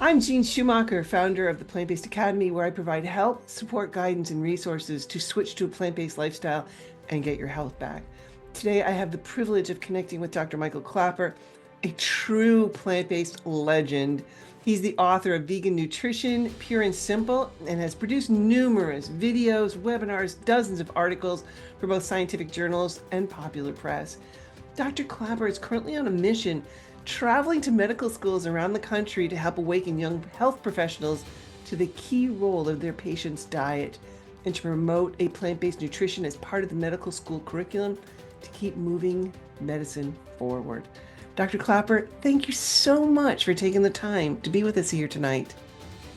I'm Jean Schumacher, founder of the Plant-Based Academy, where I provide help, support, guidance, and resources to switch to a plant-based lifestyle and get your health back. Today, I have the privilege of connecting with Dr. Michael Klaper, a true plant-based legend. He's the author of Vegan Nutrition, Pure and Simple, and has produced numerous videos, webinars, dozens of articles for both scientific journals and popular press. Dr. Klaper is currently on a mission traveling to medical schools around the country to help awaken young health professionals to the key role of their patients' diet and to promote a plant-based nutrition as part of the medical school curriculum to keep moving medicine forward. Dr. Klaper, thank you so much for taking the time to be with us here tonight.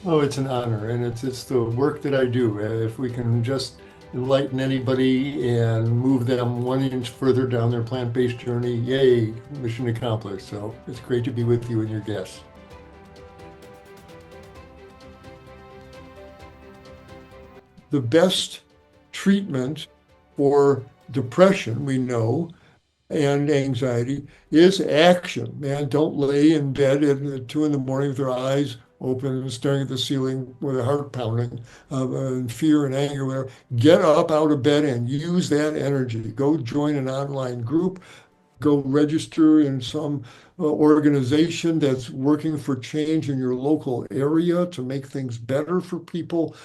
Oh, it's an honor, and it's the work that I do. If we can just enlighten anybody and move them 1 inch further down their plant-based journey, yay, mission accomplished. So it's great to be with you and your guests. The best treatment for depression, we know, and anxiety is action. Man, don't lay in bed at 2 in the morning with your eyes open and staring at the ceiling with a heart pounding, and fear and anger, whatever. Get up out of bed and use that energy. Go join an online group. Go register in some organization that's working for change in your local area to make things better for people.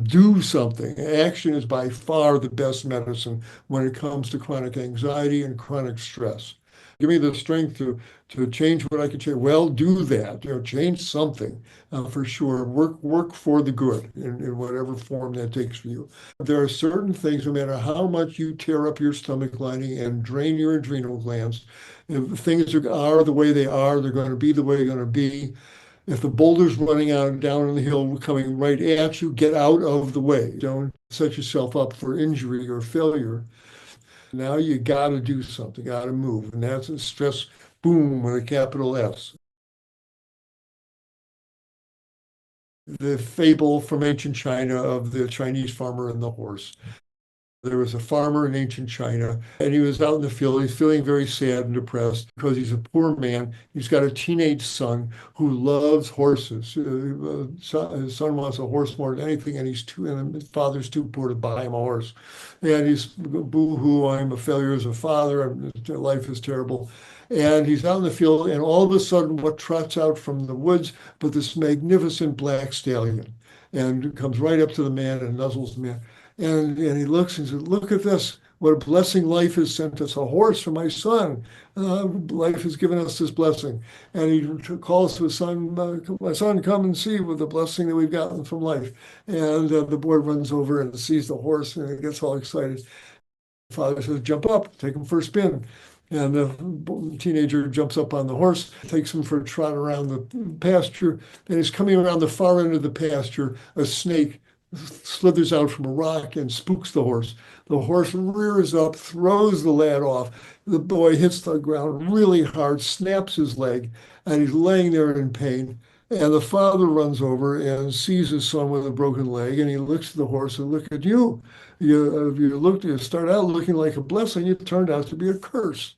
Do something. Action is by far the best medicine when it comes to chronic anxiety and chronic stress. Give me the strength to change what I can change. Well, do that. Change something for sure. Work for the good in whatever form that takes for you. There are certain things, no matter how much you tear up your stomach lining and drain your adrenal glands, if things are the way they are, they're going to be the way they're going to be. If the boulder's running out down the hill coming right at you, get out of the way. Don't set yourself up for injury or failure. Now you got to do something, got to move. And that's a stress boom with a capital S. The fable from ancient China of the Chinese farmer and the horse. There was a farmer in ancient China, and he was out in the field. He's feeling very sad and depressed because he's a poor man. He's got a teenage son who loves horses. His son wants a horse more than anything, and his father's too poor to buy him a horse. And he's boo-hoo, I'm a failure as a father. Life is terrible. And he's out in the field, and all of a sudden, what trots out from the woods but this magnificent black stallion, and comes right up to the man and nuzzles the man. And he looks and says, look at this. What a blessing life has sent us. A horse for my son. Life has given us this blessing. And he calls to his son, my son, come and see with the blessing that we've gotten from life. And the boy runs over and sees the horse and he gets all excited. Father says, jump up, take him for a spin. And the teenager jumps up on the horse, takes him for a trot around the pasture. And he's coming around the far end of the pasture. A snake slithers out from a rock and spooks the horse. The horse rears up, throws the lad off. The boy hits the ground really hard, snaps his leg, and he's laying there in pain. And the father runs over and sees his son with a broken leg, and he looks at the horse and look at you. You start out looking like a blessing. It turned out to be a curse.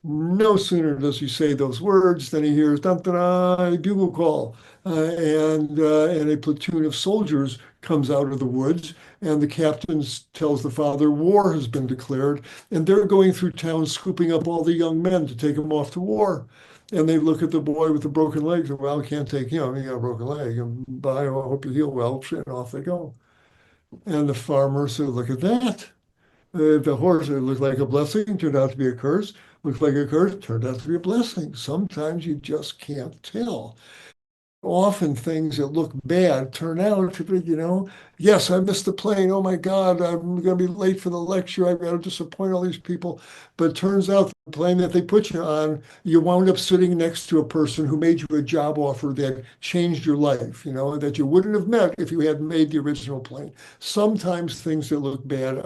No sooner does he say those words than he hears dun, dun, dun, bugle call, and a platoon of soldiers comes out of the woods, and the captain tells the father war has been declared, and they're going through town scooping up all the young men to take them off to war. And they look at the boy with the broken legs, and well, can't take him. He got a broken leg. And bye, I hope you heal well. And off they go. And the farmer said, look at that. The horse, it looked like a blessing, turned out to be a curse. Looked like a curse, turned out to be a blessing. Sometimes you just can't tell. Often things that look bad turn out to be, yes, I missed the plane. Oh my God, I'm going to be late for the lecture. I've got to disappoint all these people. But it turns out the plane that they put you on, you wound up sitting next to a person who made you a job offer that changed your life, that you wouldn't have met if you hadn't made the original plane. Sometimes things that look bad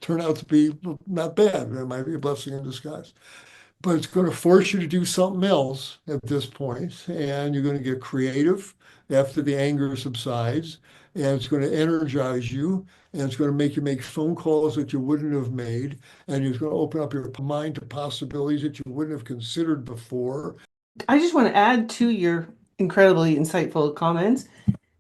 turn out to be not bad. It might be a blessing in disguise. But it's going to force you to do something else at this point, and you're going to get creative after the anger subsides, and it's going to energize you, and it's going to make you make phone calls that you wouldn't have made, and it's going to open up your mind to possibilities that you wouldn't have considered before. I just want to add to your incredibly insightful comments,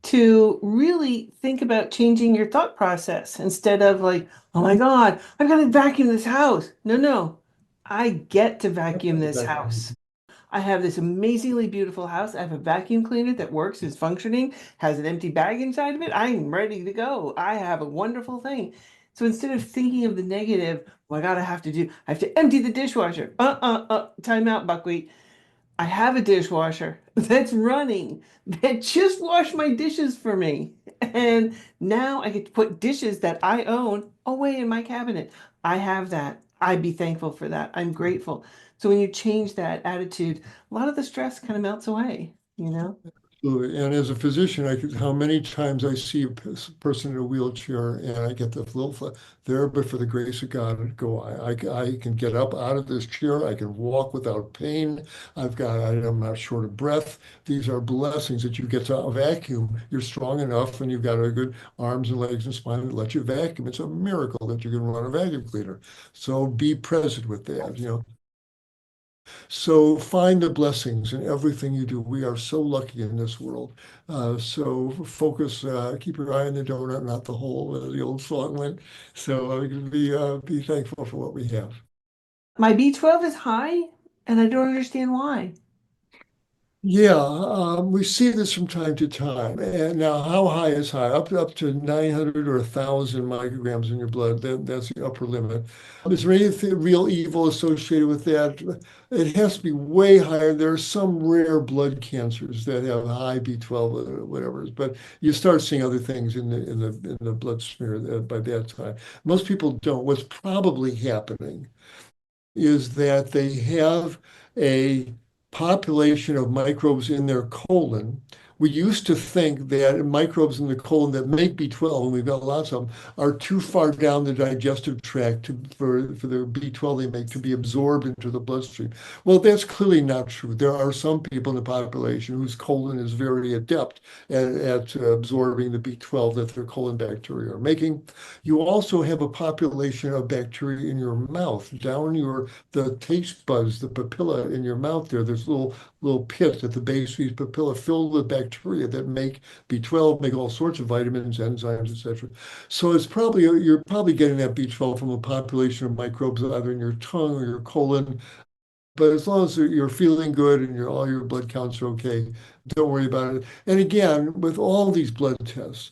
to really think about changing your thought process instead of like, oh my God, I've got to vacuum this house. No, no, I get to vacuum this house. I have this amazingly beautiful house. I have a vacuum cleaner that works, is functioning, has an empty bag inside of it. I'm ready to go. I have a wonderful thing. So instead of thinking of the negative, well, I have to empty the dishwasher. Time out, buckwheat. I have a dishwasher that's running that just washed my dishes for me. And now I get to put dishes that I own away in my cabinet. I have that. I'd be thankful for that. I'm grateful. So when you change that attitude, a lot of the stress kind of melts away, you know? Absolutely. And as a physician, how many times I see a person in a wheelchair and I get the little there, but for the grace of God, go. I can get up out of this chair. I can walk without pain. I'm not short of breath. These are blessings that you get to vacuum. You're strong enough and you've got a good arms and legs and spine that let you vacuum. It's a miracle that you can run a vacuum cleaner. So be present with that, So find the blessings in everything you do. We are so lucky in this world. So focus, keep your eye on the donut, not the hole, as the old song went. So be thankful for what we have. My B12 is high, and I don't understand why. Yeah, we see this from time to time. And now, how high is high? Up to 900 or 1,000 micrograms in your blood. That's the upper limit. Is there anything real evil associated with that? It has to be way higher. There are some rare blood cancers that have high B12 or whatever, but you start seeing other things in the blood smear by that time. Most people don't. What's probably happening is that they have a population of microbes in their colon. We used to think that microbes in the colon that make B12, and we've got lots of them, are too far down the digestive tract for the B12 they make to be absorbed into the bloodstream. Well, that's clearly not true. There are some people in the population whose colon is very adept at absorbing the B12 that their colon bacteria are making. You also have a population of bacteria in your mouth, the taste buds, the papilla in your mouth there. There's little pits at the base of these papilla filled with bacteria that make B12, make all sorts of vitamins, enzymes, etc. So you're probably getting that B12 from a population of microbes either in your tongue or your colon. But as long as you're feeling good and all your blood counts are okay, don't worry about it. And again, with all these blood tests,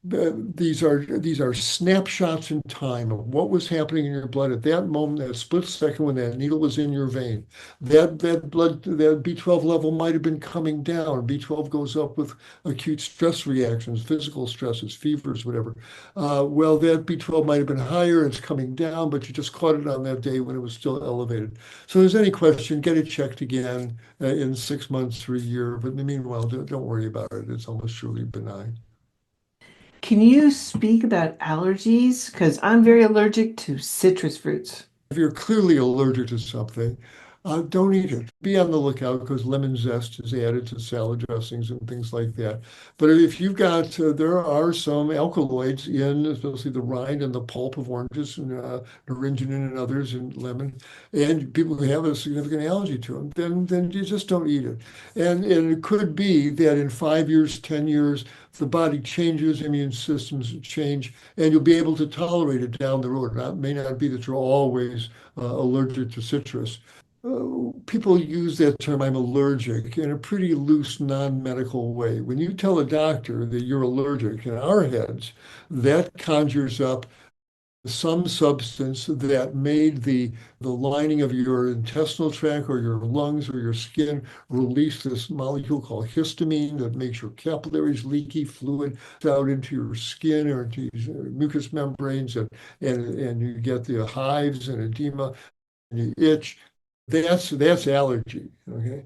these are snapshots in time of what was happening in your blood at that moment, that split second when that needle was in your vein. That B12 level might have been coming down. B12 goes up with acute stress reactions, physical stresses, fevers, whatever. Well, that B12 might have been higher. It's coming down, but you just caught it on that day when it was still elevated. So, if there's any question, get it checked again in 6 months or a year. But meanwhile, don't worry about it. It's almost surely benign. Can you speak about allergies? Because I'm very allergic to citrus fruits. If you're clearly allergic to something, don't eat it. Be on the lookout because lemon zest is added to salad dressings and things like that. But if you've got, there are some alkaloids in, especially the rind and the pulp of oranges and naringenin and others and lemon, and people who have a significant allergy to them, then you just don't eat it. And it could be that in 5 years, 10 years, the body changes, immune systems change, and you'll be able to tolerate it down the road. It may not be that you're always allergic to citrus. People use that term, I'm allergic, in a pretty loose, non-medical way. When you tell a doctor that you're allergic, in our heads, that conjures up some substance that made the lining of your intestinal tract or your lungs or your skin release this molecule called histamine that makes your capillaries leaky fluid out into your skin or into your mucous membranes and you get the hives and edema and you itch. That's allergy. Okay.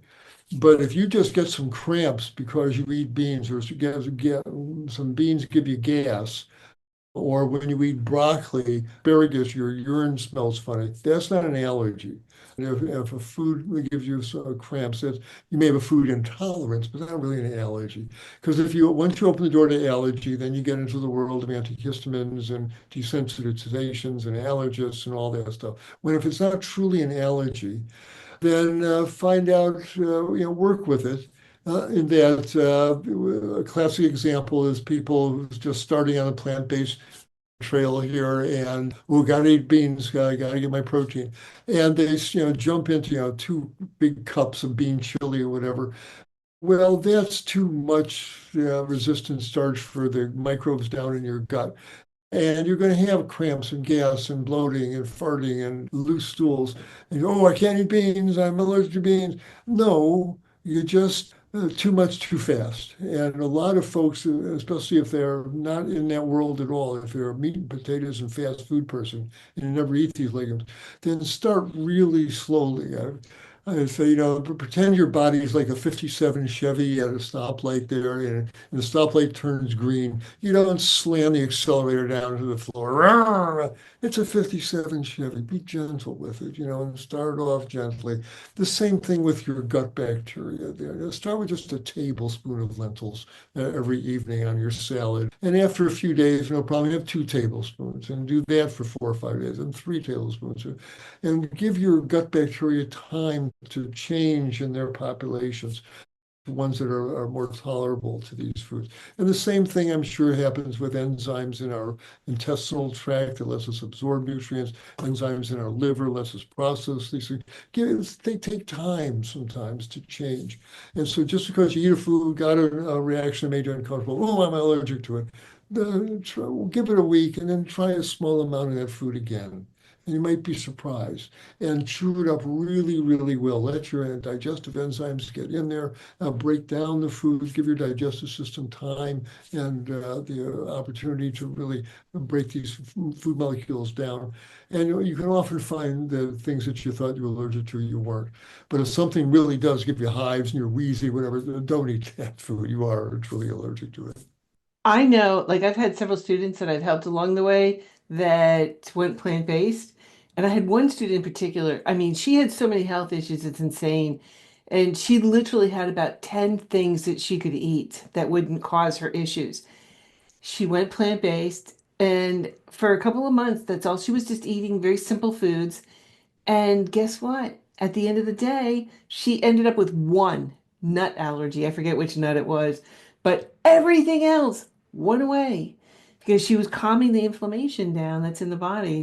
But if you just get some cramps because you eat beans or get some beans give you gas, or when you eat broccoli, asparagus, your urine smells funny. That's not an allergy. And if a food gives you cramps, you may have a food intolerance, but not really an allergy. Because once you open the door to allergy, then you get into the world of antihistamines and desensitizations and allergists and all that stuff. When if it's not truly an allergy, then find out, work with it in that a classic example is people who's just starting on a plant-based trail here and gotta eat beans, gotta get my protein. And they, jump into, 2 big cups of bean chili or whatever. Well, that's too much resistant starch for the microbes down in your gut. And you're going to have cramps and gas and bloating and farting and loose stools. And oh, I can't eat beans. I'm allergic to beans. No, you just too much too fast. And a lot of folks, especially if they're not in that world at all, if they're a meat and potatoes and fast food person and you never eat these legumes, then start really slowly. I say, pretend your body is like a 57 Chevy at a stoplight there, and the stoplight turns green. You don't slam the accelerator down to the floor. Rawr! It's a 57 Chevy. Be gentle with it, and start off gently. The same thing with your gut bacteria there. Start with just a tablespoon of lentils every evening on your salad. And after a few days, no problem, have 2 tablespoons and do that for 4 or 5 days and 3 tablespoons. And give your gut bacteria time to change in their populations, the ones that are more tolerable to these foods. And the same thing I'm sure happens with enzymes in our intestinal tract that lets us absorb nutrients, enzymes in our liver lets us process these things. They take time sometimes to change. And so just because you eat a food, got a reaction that made you uncomfortable, oh, I'm allergic to it, give it a week and then try a small amount of that food again. And you might be surprised. And chew it up really, really well. Let your digestive enzymes get in there, break down the food, give your digestive system time and the opportunity to really break these food molecules down. And you can often find the things that you thought you were allergic to, you weren't. But if something really does give you hives and you're wheezy, whatever, don't eat that food. You are truly allergic to it. I know, like I've had several students that I've helped along the way that went plant-based. And I had one student in particular, I mean, she had so many health issues, it's insane. And she literally had about 10 things that she could eat that wouldn't cause her issues. She went plant-based, and for a couple of months, that's all she was, just eating very simple foods. And guess what? At the end of the day, she ended up with one nut allergy. I forget which nut it was, but everything else went away because she was calming the inflammation down that's in the body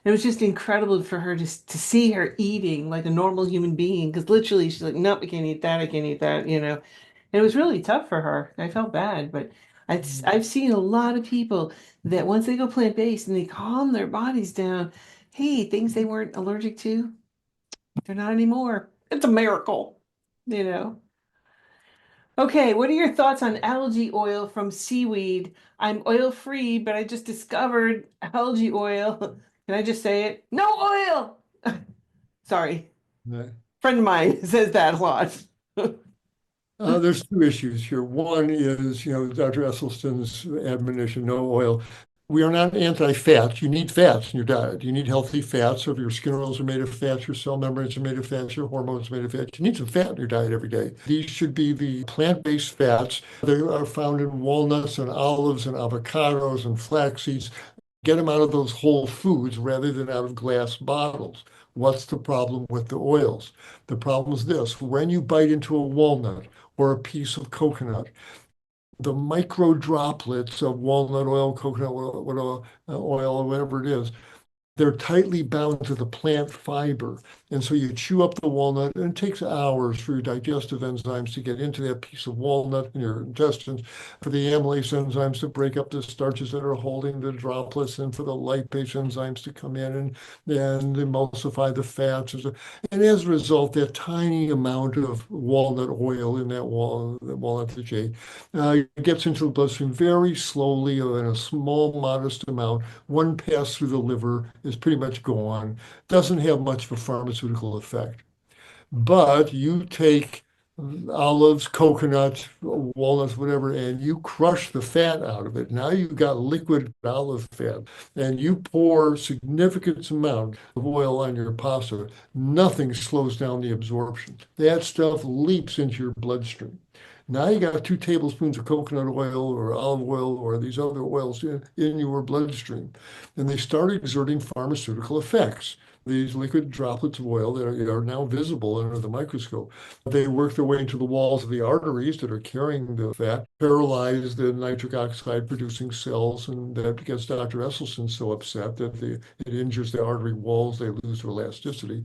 it was just incredible for her to see her eating like a normal human being because literally she's like, nope, I can't eat that. I can't eat that. And it was really tough for her. I felt bad, but I've seen a lot of people that once they go plant-based and they calm their bodies down, hey, things they weren't allergic to, they're not anymore. It's a miracle, you know. Okay, what are your thoughts on algae oil from seaweed? I'm oil free, but I just discovered algae oil. Can I just say it? No oil! Sorry. Yeah. Friend of mine says that a lot. There's 2 issues here. One is, Dr. Esselstyn's admonition, no oil. We are not anti-fats. You need fats in your diet. You need healthy fats. So if your skin oils are made of fats, your cell membranes are made of fats, your hormones are made of fats. You need some fat in your diet every day. These should be the plant-based fats. They are found in walnuts and olives and avocados and flax seeds. Get them out of those whole foods rather than out of glass bottles. What's the problem with the oils? The problem is this: when you bite into a walnut or a piece of coconut, the micro droplets of walnut oil, coconut oil, or whatever it is, they're tightly bound to the plant fiber. And so you chew up the walnut, and it takes hours for your digestive enzymes to get into that piece of walnut in your intestines, for the amylase enzymes to break up the starches that are holding the droplets, and for the lipase enzymes to come in and emulsify the fats. And as a result, that tiny amount of walnut oil in that walnut that you gets into the bloodstream very slowly in a small, modest amount. One pass through the liver is pretty much gone. Doesn't have much of a pharmaceutical effect. But you take olives, coconut, walnuts, whatever, and you crush the fat out of it. Now you've got liquid olive fat, and you pour significant amount of oil on your pasta. Nothing slows down the absorption. That stuff leaps into your bloodstream. Now you got 2 tablespoons of coconut oil or olive oil or these other oils in your bloodstream, and they start exerting pharmaceutical effects. these liquid droplets of oil that are now visible under the microscope. They work their way into the walls of the arteries that are carrying the fat, paralyze the nitric oxide producing cells, and that gets Dr. Esselstyn so upset that it injures the artery walls, they lose their elasticity.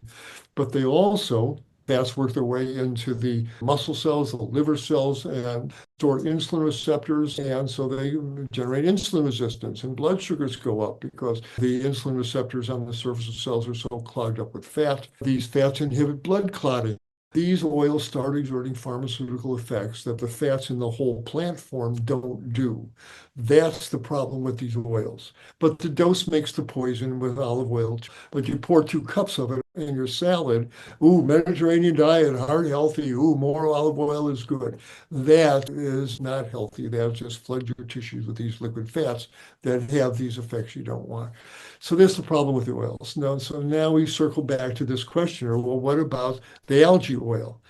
But they also fats work their way into the muscle cells, the liver cells, and store insulin receptors. And so they generate insulin resistance, and blood sugars go up because the insulin receptors on the surface of cells are so clogged up with fat. These fats inhibit blood clotting. These oils start exerting pharmaceutical effects that the fats in the whole plant form don't do. That's the problem with these oils. But the dose makes the poison with olive oil. But you pour 2 cups of it in your salad. Ooh, Mediterranean diet, heart healthy. Ooh, more olive oil is good. That is not healthy. That just floods your tissues with these liquid fats that have these effects you don't want. So that's the problem with the oils. Now, so now we circle back to this question, or well, what about the algae oil?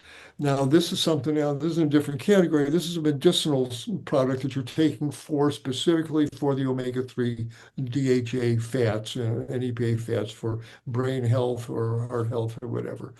Now, this is something now, this is in a different category. This is a medicinal product that you're taking for specifically for the omega-3 DHA fats and EPA fats for brain health or heart health or whatever.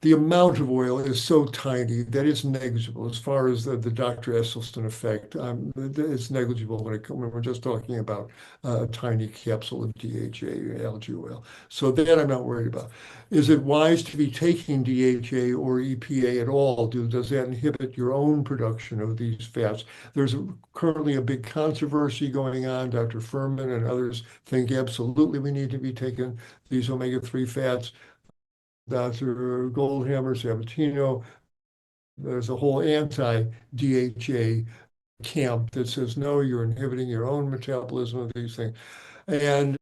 The amount of oil is so tiny that it's negligible as far as the Dr. Esselstyn effect. It's negligible when we're just talking about a tiny capsule of DHA algae oil. So that I'm not worried about. Is it wise to be taking DHA or EPA at all? Does that inhibit your own production of these fats? There's currently a big controversy going on. Dr. Furman and others think absolutely we need to be taking these omega-3 fats. Dr. Goldhammer, Sabatino, there's a whole anti-DHA camp that says, no, you're inhibiting your own metabolism of these things. And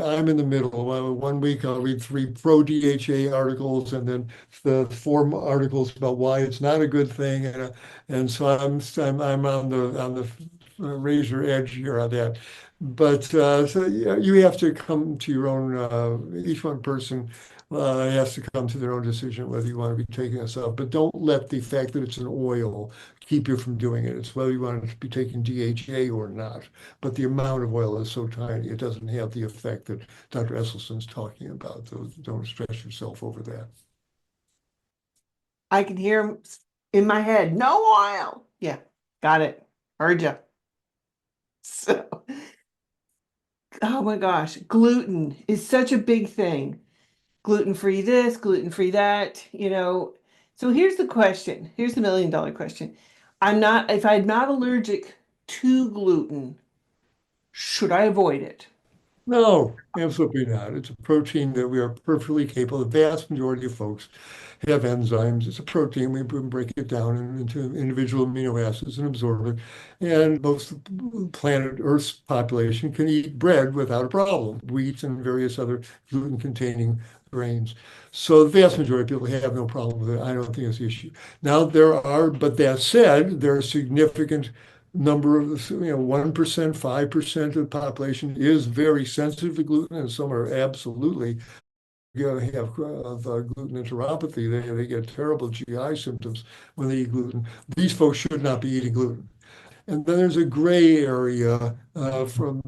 I'm in the middle. 1 week I'll read 3 pro-DHA articles and then the 4 articles about why it's not a good thing. And so I'm on the razor edge here on that. But so you have to come to your own, each one person has to come to their own decision whether you want to be taking this up. But don't let the fact that it's an oil keep you from doing it. It's whether you want to be taking DHA or not. But the amount of oil is so tiny, it doesn't have the effect that Dr. Esselstyn's talking about. So don't stress yourself over that. I can hear him in my head. No oil. Yeah, got it. Heard you. So, oh my gosh, gluten is such a big thing. Gluten-free this, gluten-free that, So here's the question. Here's the $1,000,000 question. If I'm not allergic to gluten, should I avoid it? No, absolutely not. It's a protein that we are perfectly capable. The vast majority of folks have enzymes. It's a protein. We break it down into individual amino acids and absorb it. And most of the planet Earth's population can eat bread without a problem, wheat and various other gluten-containing grains. So the vast majority of people have no problem with it. I don't think it's the issue. Now but that said, there are significant number of 1%, 5% of the population is very sensitive to gluten, and some are absolutely have gluten enteropathy. They get terrible GI symptoms when they eat gluten. These folks should not be eating gluten. And then there's a gray area from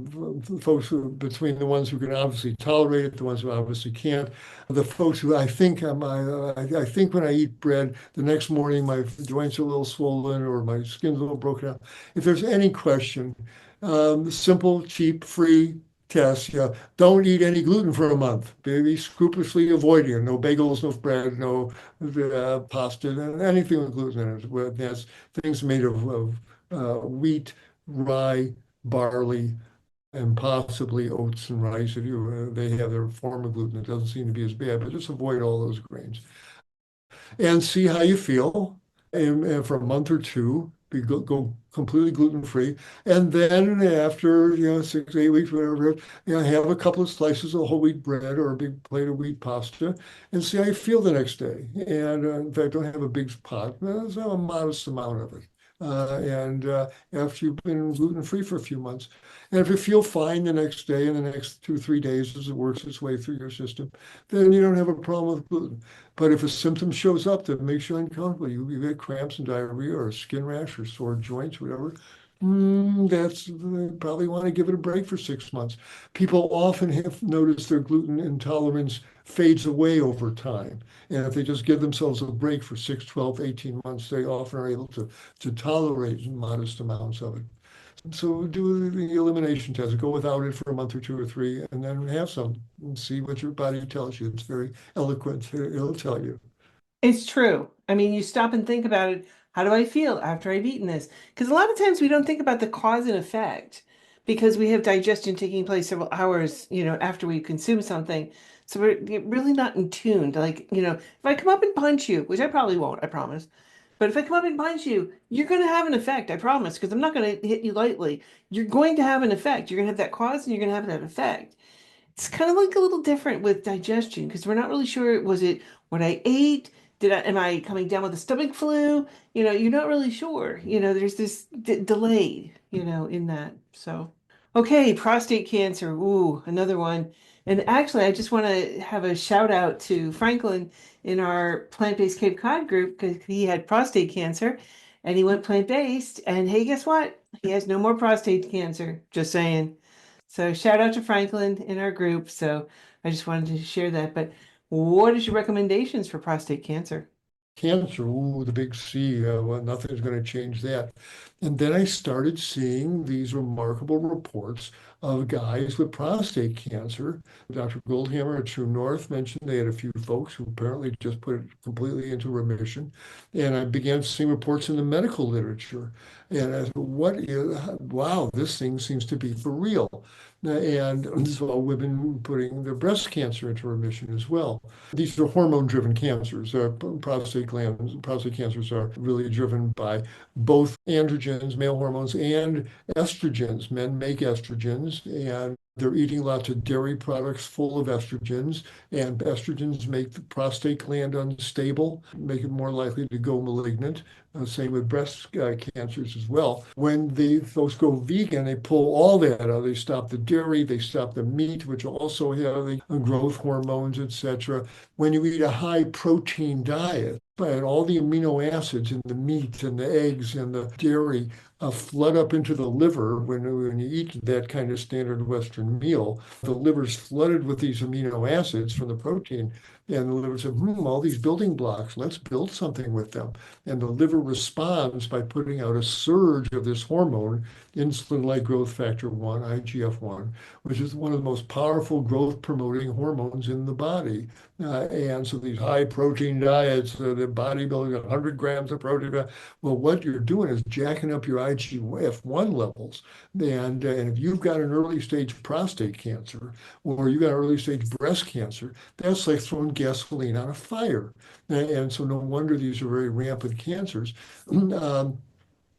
folks between the ones who can obviously tolerate it, the ones who obviously can't. The folks who I think when I eat bread, the next morning my joints are a little swollen or my skin's a little broken out. If there's any question, simple, cheap, free test. Yeah, don't eat any gluten for a month. Be scrupulously avoiding it. No bagels, no bread, no pasta, anything with gluten in it. That's things made of wheat, rye, barley, and possibly oats and rice. If they have their form of gluten, it doesn't seem to be as bad, but just avoid all those grains and see how you feel. And for a month or two, go completely gluten-free. And then after, 6, 8 weeks, whatever, have a couple of slices of whole wheat bread or a big plate of wheat pasta and see how you feel the next day. And in fact, don't have a big pot, there's a modest amount of it. After you've been gluten-free for a few months. And if you feel fine the next day and the next 2, 3 days as it works its way through your system, then you don't have a problem with gluten. But if a symptom shows up that makes you uncomfortable, you get cramps and diarrhea or a skin rash or sore joints, whatever, That's probably want to give it a break for 6 months. People often have noticed their gluten intolerance fades away over time. And if they just give themselves a break for 6, 12, 18 months, they often are able to tolerate modest amounts of it. So do the elimination test, go without it for a month or two or three, and then have some and see what your body tells you. It's very eloquent. It'll tell you. It's true. I mean, you stop and think about it. How do I feel after I've eaten this? Because a lot of times we don't think about the cause and effect because we have digestion taking place several hours, after we consume something. So we're really not in tune. Like, if I come up and punch you, which I probably won't, I promise. But if I come up and punch you, you're going to have an effect, I promise, because I'm not going to hit you lightly. You're going to have an effect. You're going to have that cause and you're going to have that effect. It's kind of like a little different with digestion because we're not really sure, was it what I ate? Am I coming down with a stomach flu? You're not really sure. There's this delay, in that. So, okay, prostate cancer. Ooh, another one. And actually, I just want to have a shout out to Franklin in our plant-based Cape Cod group because he had prostate cancer and he went plant-based. And hey, guess what? He has no more prostate cancer. Just saying. So shout out to Franklin in our group. So I just wanted to share that. But what is your recommendations for prostate cancer? Cancer, ooh, the big C, well, nothing's going to change that. And then I started seeing these remarkable reports of guys with prostate cancer. Dr. Goldhammer at True North mentioned they had a few folks who apparently just put it completely into remission. And I began seeing reports in the medical literature. And I said, wow, this thing seems to be for real. And saw women putting their breast cancer into remission as well. These are hormone-driven cancers. Prostate cancers are really driven by both androgens, male hormones, and estrogens. Men make estrogens, and they're eating lots of dairy products full of estrogens, and estrogens make the prostate gland unstable, make it more likely to go malignant. Same with breast cancers as well. When the folks go vegan, they pull all that out. They stop the dairy, they stop the meat, which also have the growth hormones, etc. When you eat a high protein diet, and all the amino acids in the meat and the eggs and the dairy flood up into the liver when you eat that kind of standard Western meal. The liver's flooded with these amino acids from the protein. And the liver said, all these building blocks, let's build something with them. And the liver responds by putting out a surge of this hormone, insulin-like growth factor 1, IGF-1, which is one of the most powerful growth promoting hormones in the body. And so these high protein diets, the bodybuilding, 100 grams of protein, well, what you're doing is jacking up your IGF-1 levels. And if you've got an early stage prostate cancer or you've got early stage breast cancer, that's like throwing gasoline on a fire. And so no wonder these are very rampant cancers.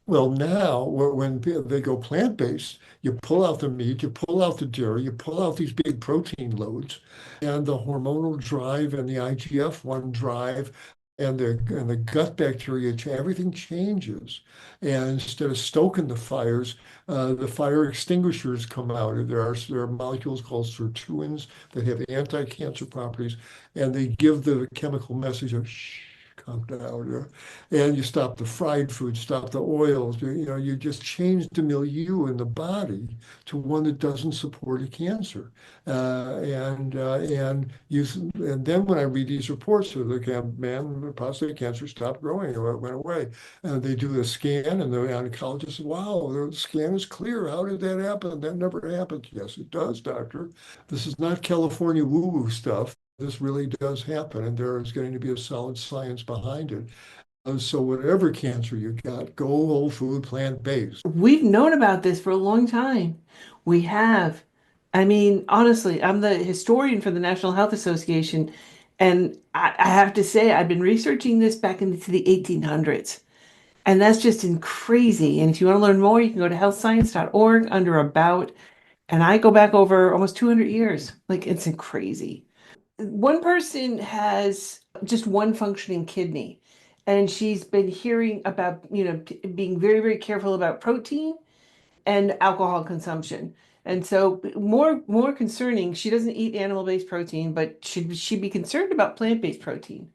Well, now when they go plant-based, you pull out the meat, you pull out the dairy, you pull out these big protein loads, and the hormonal drive and the IGF-1 drive and the gut bacteria, everything changes. And instead of stoking the fire extinguishers come out. There are molecules called sirtuins that have anti-cancer properties, and they give the chemical message of shh, calm down. And you stop the fried food, stop the oils. You just change the milieu in the body to one that doesn't support a cancer. And then when I read these reports, so man, prostate cancer stopped growing or it went away. And they do a scan, and the oncologist says, "Wow, the scan is clear. How did that happen? That never happened." Yes, it does, doctor. This is not California woo-woo stuff. This really does happen, and there is going to be a solid science behind it. So whatever cancer you got, go whole food, plant-based. We've known about this for a long time. We have. I mean, honestly, I'm the historian for the National Health Association, and I have to say, I've been researching this back into the 1800s. And that's just crazy. And if you want to learn more, you can go to healthscience.org under About. And I go back over almost 200 years. Like, it's crazy. One person has just one functioning kidney, and she's been hearing about, being very, very careful about protein and alcohol consumption. And so more concerning, she doesn't eat animal-based protein, but should she be concerned about plant-based protein?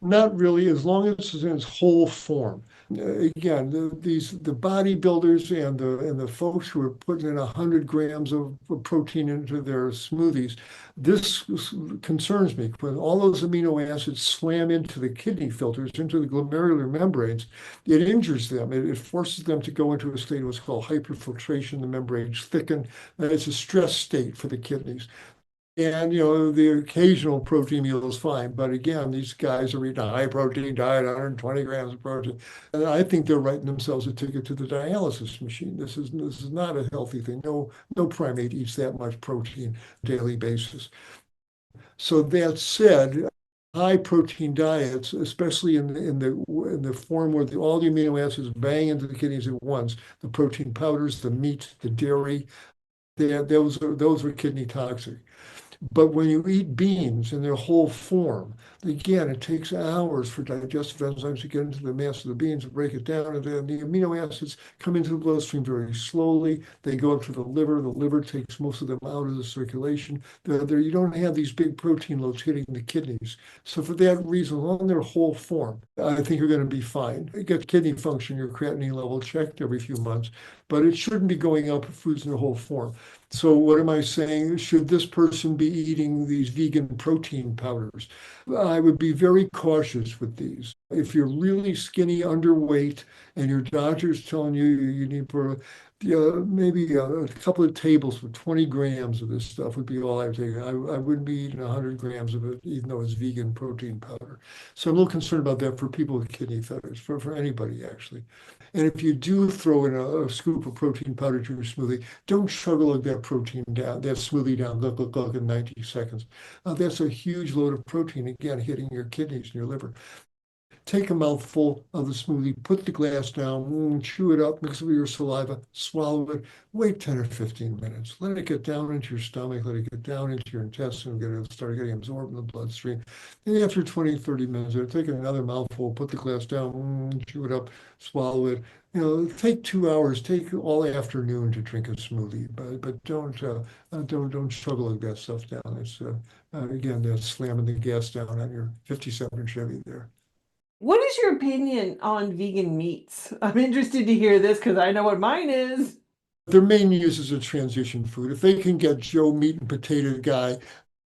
Not really, as long as it's in its whole form. Again, the bodybuilders and the folks who are putting in 100 grams of protein into their smoothies, this concerns me when all those amino acids slam into the kidney filters, into the glomerular membranes. It injures them. It forces them to go into a state of what's called hyperfiltration. The membranes thicken. It's a stress state for the kidneys. And, the occasional protein meal is fine. But again, these guys are eating a high protein diet, 120 grams of protein. And I think they're writing themselves a ticket to the dialysis machine. This is not a healthy thing. No primate eats that much protein daily basis. So that said, high protein diets, especially in the form where all the amino acids bang into the kidneys at once, the protein powders, the meat, the dairy, those are kidney toxic. But when you eat beans in their whole form, again, it takes hours for digestive enzymes to get into the mass of the beans and break it down. And then the amino acids come into the bloodstream very slowly. They go up to the liver. The liver takes most of them out of the circulation. You don't have these big protein loads hitting the kidneys. So for that reason, on their whole form, I think you're going to be fine. Get kidney function, your creatinine level checked every few months, but it shouldn't be going up if food's in their whole form. So what am I saying? Should this person be eating these vegan protein powders? I would be very cautious with these. If you're really skinny, underweight, and your doctor's telling you you need maybe a couple of tables with 20 grams of this stuff would be all I would take. I wouldn't be eating 100 grams of it, even though it's vegan protein powder. So I'm a little concerned about that for people with kidney failures, for anybody actually. And if you do throw in a scoop of protein powder to your smoothie, don't chug that protein down, that smoothie down, look, in 90 seconds. That's a huge load of protein, again, hitting your kidneys and your liver. Take a mouthful of the smoothie, put the glass down, chew it up, mix it with your saliva, swallow it, wait 10 or 15 minutes. Let it get down into your stomach, let it get down into your intestine, start getting absorbed in the bloodstream. And after 20, 30 minutes, take another mouthful, put the glass down, chew it up, swallow it. Take 2 hours, take all afternoon to drink a smoothie, but don't struggle with that stuff down. It's again, that's slamming the gas down on your 57 Chevy there. What is your opinion on vegan meats? I'm interested to hear this because I know what mine is. Their main use is a transition food. If they can get Joe meat and potato guy,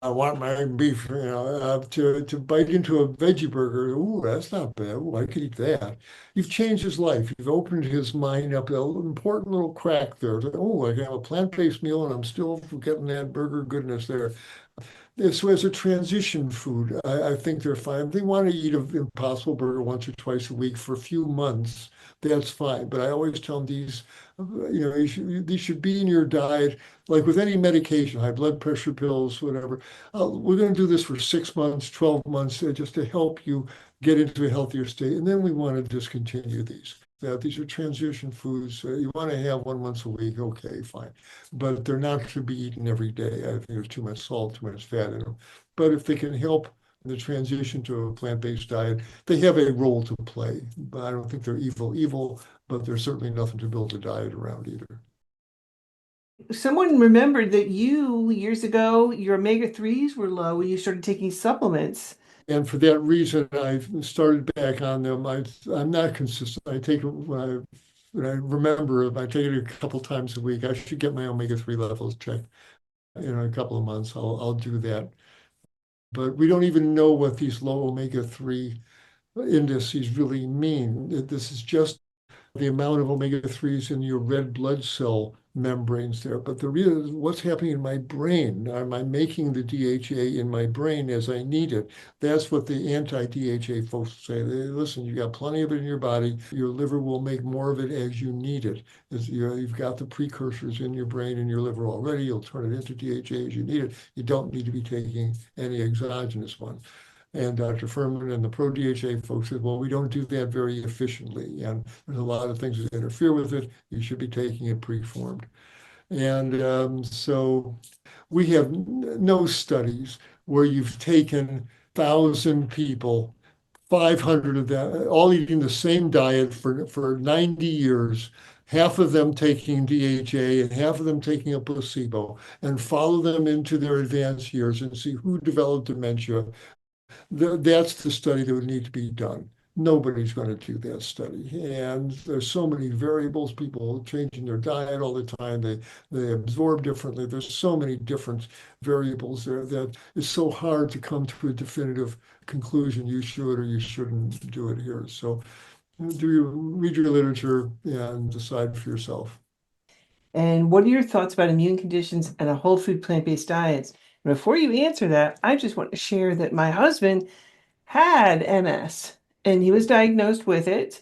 I want my beef, to bite into a veggie burger. Ooh, that's not bad. Ooh, I could eat that. You've changed his life. You've opened his mind up, an important little crack there. Oh, I can have a plant-based meal and I'm still getting that burger goodness there. So as a transition food, I think they're fine. If they want to eat an Impossible Burger once or twice a week for a few months, that's fine. But I always tell them these should be in your diet, like with any medication, high blood pressure pills, whatever. We're going to do this for 6 months, 12 months, just to help you get into a healthier state. And then we want to discontinue these. These are transition foods. You want to have one once a week, okay, fine. But they're not to be eaten every day. I think there's too much salt, too much fat in them. But if they can help the transition to a plant-based diet, they have a role to play. But I don't think they're evil, but there's certainly nothing to build a diet around either. Someone remembered that years ago, your omega-3s were low when you started taking supplements. And for that reason, I've started back on them. I'm not consistent. I take it when I remember, if I take it a couple times a week, I should get my omega-3 levels checked in a couple of months. I'll do that. But we don't even know what these low omega-3 indices really mean. This is just the amount of omega-3s in your red blood cell membranes there. But the real what's happening in my brain? Am I making the DHA in my brain as I need it? That's what the anti-DHA folks say. Listen, you got plenty of it in your body. Your liver will make more of it as you need it. You've got the precursors in your brain and your liver already. You'll turn it into DHA as you need it. You don't need to be taking any exogenous one. And Dr. Furman and the pro-DHA folks said, well, we don't do that very efficiently. And there's a lot of things that interfere with it. You should be taking it preformed. And so we have no studies where you've taken 1,000 people, 500 of them, all eating the same diet for 90 years, half of them taking DHA and half of them taking a placebo, and follow them into their advanced years and see who developed dementia, That's the study that would need to be done. Nobody's going to do that study. And there's so many variables, people changing their diet all the time. They absorb differently. There's so many different variables there that it's so hard to come to a definitive conclusion. You should or you shouldn't do it here. So do you read your literature and decide for yourself. And what are your thoughts about immune conditions and a whole food plant-based diets? Before you answer that, I just want to share that my husband had MS and he was diagnosed with it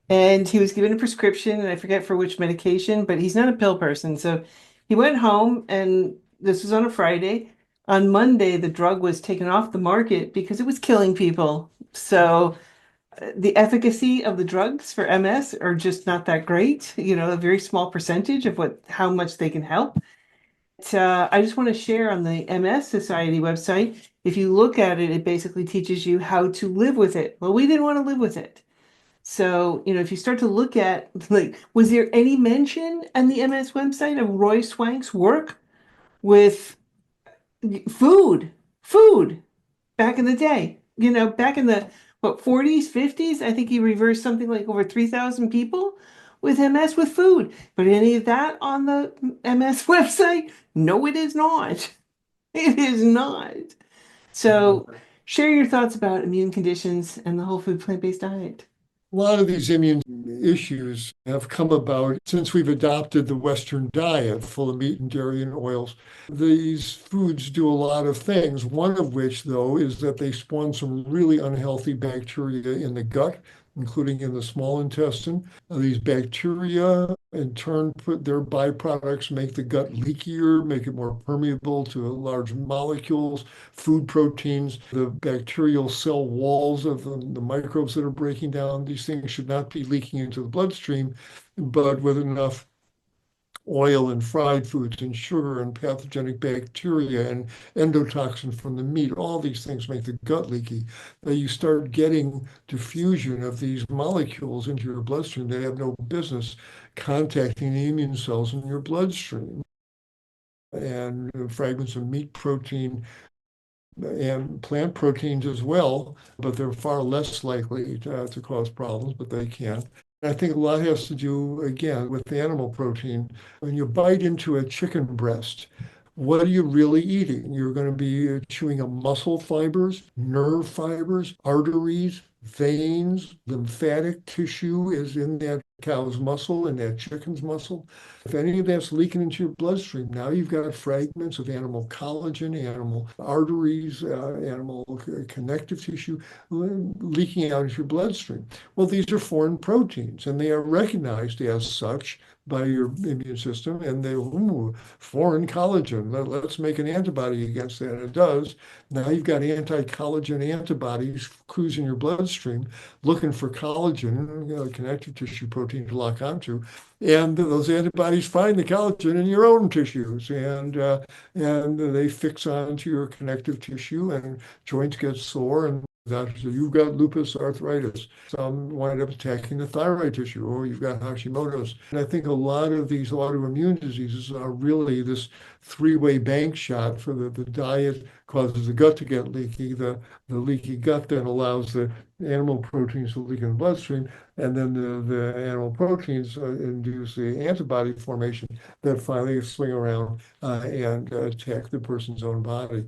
and he was given a prescription and I forget for which medication, but he's not a pill person. So he went home and this was on a Friday. On Monday, the drug was taken off the market because it was killing people. So the efficacy of the drugs for MS are just not that great, a very small percentage of how much they can help. I just want to share on the MS Society website. If you look at it, it basically teaches you how to live with it. Well, we didn't want to live with it. So, if you start to look at, like, was there any mention on the MS website of Roy Swank's work with food? Food back in the day, back in the what 40s, 50s, I think he reversed something like over 3,000 people with MS with food. But any of that on the MS website? No, it is not. It is not. So share your thoughts about immune conditions and the whole food plant-based diet. A lot of these immune issues have come about since we've adopted the Western diet full of meat and dairy and oils. These foods do a lot of things, one of which, though, is that they spawn some really unhealthy bacteria in the gut, including in the small intestine. These bacteria, in turn, put their byproducts, make the gut leakier, make it more permeable to large molecules, food proteins, the bacterial cell walls of the microbes that are breaking down. These things should not be leaking into the bloodstream, but with enough oil and fried foods and sugar and pathogenic bacteria and endotoxin from the meat, all these things make the gut leaky. You start getting diffusion of these molecules into your bloodstream that have no business contacting the immune cells in your bloodstream. And fragments of meat protein and plant proteins as well, but they're far less likely to cause problems, but they can. I think a lot has to do, again, with animal protein. When you bite into a chicken breast, what are you really eating? You're going to be chewing on muscle fibers, nerve fibers, arteries, veins, lymphatic tissue is in that cow's muscle and that chicken's muscle. If any of that's leaking into your bloodstream, now you've got fragments of animal collagen, animal arteries, animal connective tissue leaking out into your bloodstream. Well, these are foreign proteins and they are recognized as such by your immune system, and they, foreign collagen, let's make an antibody against that. And it does. Now you've got anti-collagen antibodies cruising your bloodstream, looking for collagen, connective tissue protein to lock onto, and those antibodies find the collagen in your own tissues, and they fix onto your connective tissue, and joints get sore, and doctors say, you've got lupus arthritis. Some wind up attacking the thyroid tissue, or you've got Hashimoto's. And I think a lot of these autoimmune diseases are really this three-way bank shot for the diet causes the gut to get leaky. The leaky gut then allows the animal proteins to leak in the bloodstream, and then the animal proteins induce the antibody formation that finally swing around and attack the person's own body.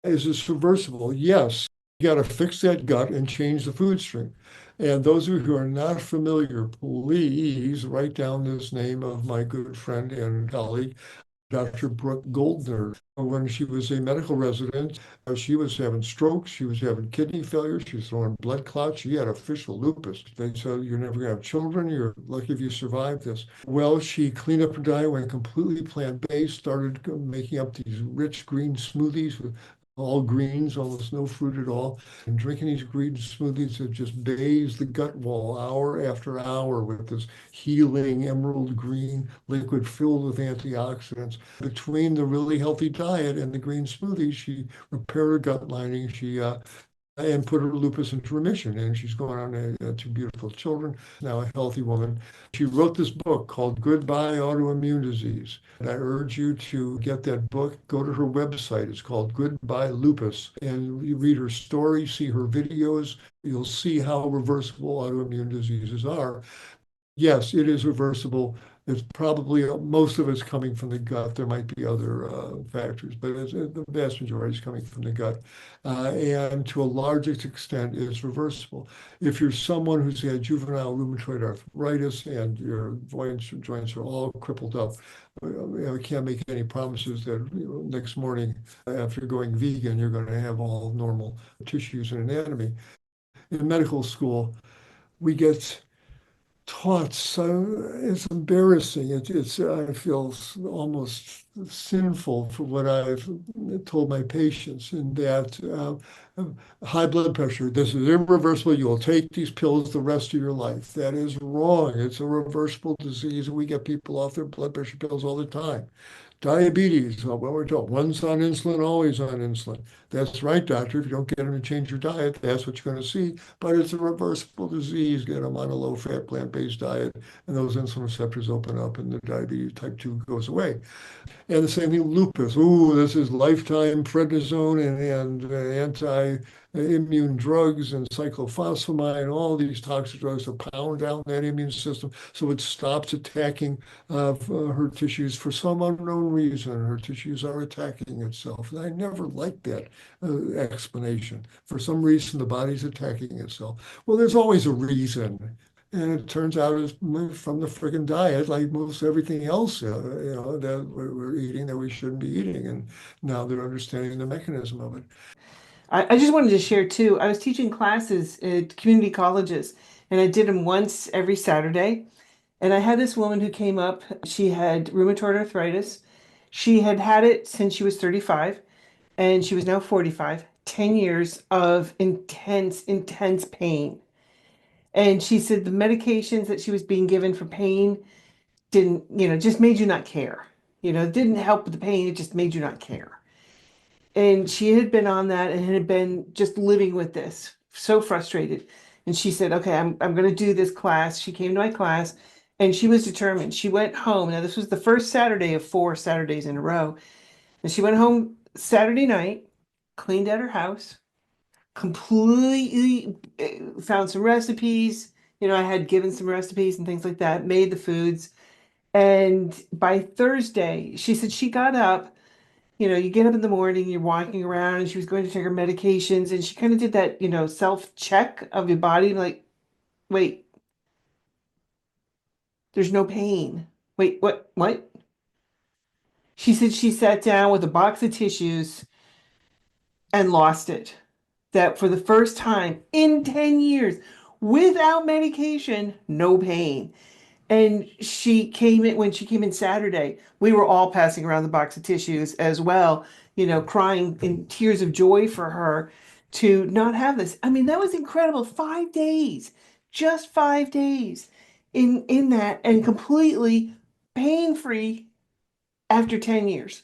Is this reversible? Yes. You got to fix that gut and change the food stream. And those of you who are not familiar, please write down this name of my good friend and colleague, Dr. Brooke Goldner. When she was a medical resident, she was having strokes, she was having kidney failure, she was throwing blood clots, she had official lupus. They said, you're never gonna have children, you're lucky if you survive this. Well, she cleaned up her diet, went completely plant-based, started making up these rich green smoothies with all greens, almost no fruit at all, and drinking these green smoothies that just bathes the gut wall hour after hour with this healing emerald green liquid filled with antioxidants. Between the really healthy diet and the green smoothies, she repaired her gut lining. She and put her lupus into remission. And she's gone on two beautiful children, now a healthy woman. She wrote this book called Goodbye Autoimmune Disease. And I urge you to get that book. Go to her website. It's called Goodbye Lupus. And you read her story, see her videos. You'll see how reversible autoimmune diseases are. Yes, it is reversible. It's probably most of it's coming from the gut. There might be other factors, but the vast majority is coming from the gut. And to a large extent, it's reversible. If you're someone who's had juvenile rheumatoid arthritis and your joints are all crippled up, I can't make any promises that next morning after going vegan, you're going to have all normal tissues and anatomy. In medical school, we get taught so it's embarrassing. It's I feel almost sinful for what I've told my patients in that high blood pressure, this is irreversible. You'll take these pills the rest of your life. That is wrong. It's a reversible disease. We get people off their blood pressure pills all the time. Diabetes, well, we're told one's on insulin, always on insulin. That's right, doctor. If you don't get them to change your diet, that's what you're going to see. But it's a reversible disease. Get them on a low-fat, plant-based diet, and those insulin receptors open up, and the diabetes type 2 goes away. And the same thing, lupus. Ooh, this is lifetime prednisone and anti-immune drugs and cyclophosphamide, all these toxic drugs to pound down that immune system so it stops attacking her tissues for some unknown reason. Her tissues are attacking itself. And I never liked that explanation. For some reason, the body's attacking itself. Well, there's always a reason. And it turns out it's from the friggin' diet, like most everything else, that we're eating that we shouldn't be eating. And now they're understanding the mechanism of it. I just wanted to share too. I was teaching classes at community colleges, and I did them once every Saturday. And I had this woman who came up. She had rheumatoid arthritis. She had had it since she was 35, and she was now 45. 10 years of intense, intense pain. And she said the medications that she was being given for pain didn't, just made you not care. It didn't help with the pain, it just made you not care. And she had been on that and had been just living with this, so frustrated. And she said, okay, I'm going to do this class. She came to my class and she was determined. She went home. Now, this was the first Saturday of 4 Saturdays in a row. And she went home Saturday night, cleaned out her house, completely found some recipes. I had given some recipes and things like that, made the foods. And by Thursday, she said she got up. You get up in the morning, you're walking around, and she was going to take her medications, and she kind of did that, self-check of your body, like, wait, there's no pain. Wait, what? What? She said she sat down with a box of tissues and lost it. That for the first time in 10 years, without medication, no pain. And when she came in Saturday, we were all passing around the box of tissues as well, crying in tears of joy for her to not have this. I mean, that was incredible. 5 days, just 5 days in that and completely pain-free after 10 years.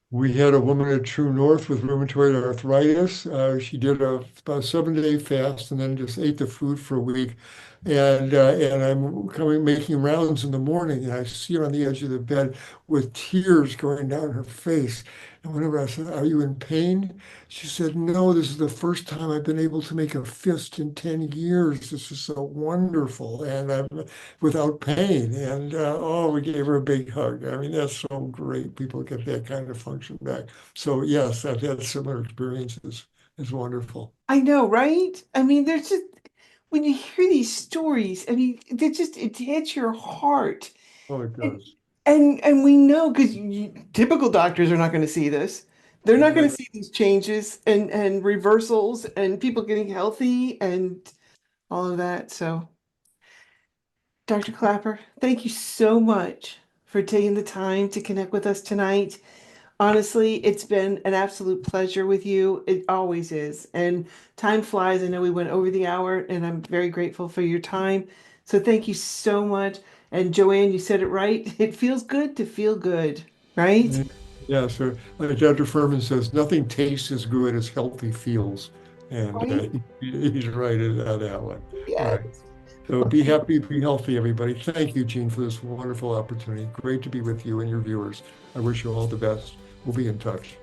We had a woman at True North with rheumatoid arthritis. She did about a 7-day fast and then just ate the food for a week. And I'm making rounds in the morning, and I see her on the edge of the bed with tears going down her face. And whenever I said, "Are you in pain?" She said, "No, this is the first time I've been able to make a fist in 10 years. This is so wonderful, and I'm without pain." And oh, we gave her a big hug. I mean, that's so great. People get that kind of function back. So yes, I've had similar experiences. It's wonderful. I know, right? I mean, there's just when you hear these stories, I mean, it hits your heart. Oh, it And does. and we know because typical doctors are not going to see this. They're not going Right. to see these changes and reversals and people getting healthy and all of that. So, Dr. Clapper, thank you so much for taking the time to connect with us tonight. Honestly, it's been an absolute pleasure with you. It always is. And time flies. I know we went over the hour, and I'm very grateful for your time. So thank you so much. And Joanne, you said it right. It feels good to feel good, right? Yeah, so Dr. Furman says nothing tastes as good as healthy feels, and Right? he's right on that one. All Yes. right. So Well, be happy, be healthy, everybody. Thank you, Gene, for this wonderful opportunity. Great to be with you and your viewers. I wish you all the best. We'll be in touch.